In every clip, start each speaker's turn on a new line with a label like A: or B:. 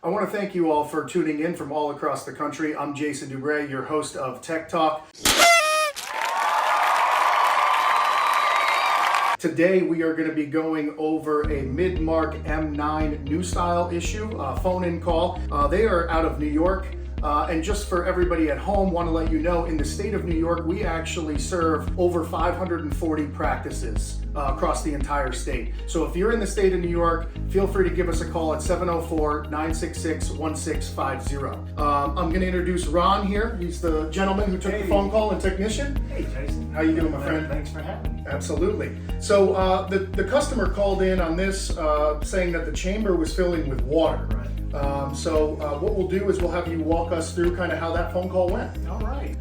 A: I want to thank you all for tuning in from all across the country. I'm Jason Dubray, your host of Tech Talk. Today we are going to be going over a Midmark M9 new style issue, phone-in call. They are out of New York. And just for everybody at home, want to let you know, in the state of New York, we actually serve over 540 practices across the entire state. So if you're in the state of New York, feel free to give us a call at 704-966-1650. I'm going to introduce Ron here. He's the gentleman who took the phone call and technician.
B: Hey, Jason.
A: How you doing, my friend?
B: Thanks for having me.
A: Absolutely. So the customer called in on this saying that the chamber was filling with water.
B: Right.
A: What we'll do is we'll have you walk us through kind of how that phone call went.
B: All right.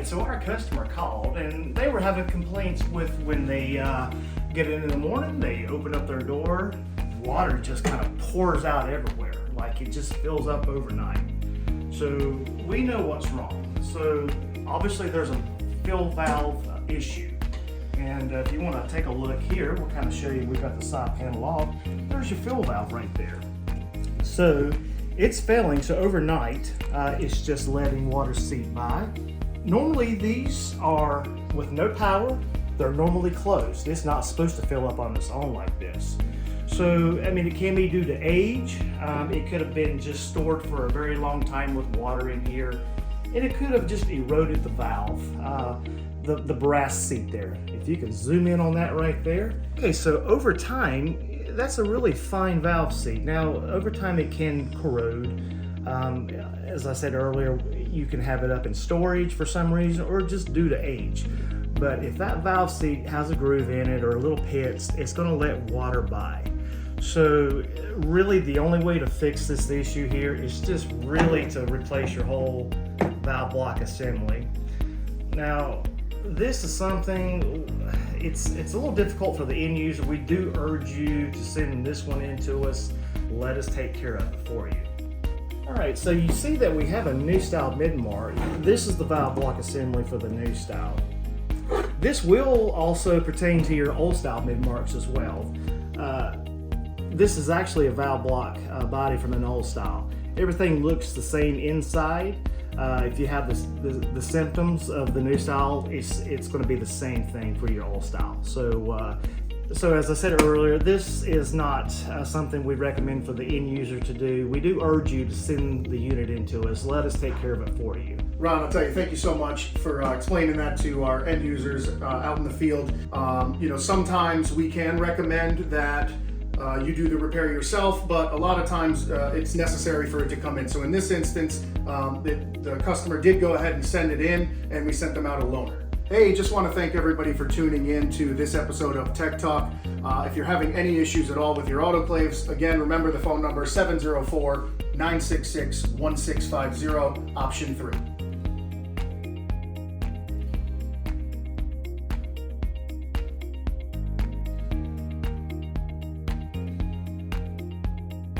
B: So our customer called, and they were having complaints with when they get in the morning, they open up their door, water just kind of pours out everywhere, like it just fills up overnight. So we know what's wrong. So obviously there's a fill valve issue. And if you want to take a look here, we'll kind of show you, we've got the side panel off. There's your fill valve right there. So it's failing, so overnight it's just letting water seep by. Normally these are with no power, they're normally closed. It's not supposed to fill up on its own like this. So, I mean, it can be due to age. It could have been just stored for a very long time with water in here. And it could have just eroded the valve, the brass seat there. If you can zoom in on that right there. Okay, so over time, that's a really fine valve seat. Now, over time it can corrode. As I said earlier, you can have it up in storage for some reason or just due to age. But if that valve seat has a groove in it or little pits, it's gonna let water by. So really the only way to fix this issue here is just really to replace your whole valve block assembly. Now, this is something, it's a little difficult for the end user. We do urge you to send this one in to us. Let us take care of it for you. All right, so you see that we have a new style Midmark. This is the valve block assembly for the new style. This will also pertain to your old style Midmarks as well. This is actually a valve block body from an old style. Everything looks the same inside. If you have the symptoms of the new style, it's going to be the same thing for your old style. So as I said earlier, this is not something we recommend for the end user to do. We do urge you to send the unit in to us. Let us take care of it for you.
A: Ron, I'll tell you, thank you so much for explaining that to our end users out in the field. Sometimes we can recommend that you do the repair yourself, but a lot of times it's necessary for it to come in. So in this instance, the customer did go ahead and send it in, and we sent them out a loaner. Hey, just want to thank everybody for tuning in to this episode of Tech Talk. If you're having any issues at all with your autoclaves, again, remember the phone number 704-966-1650, option 3.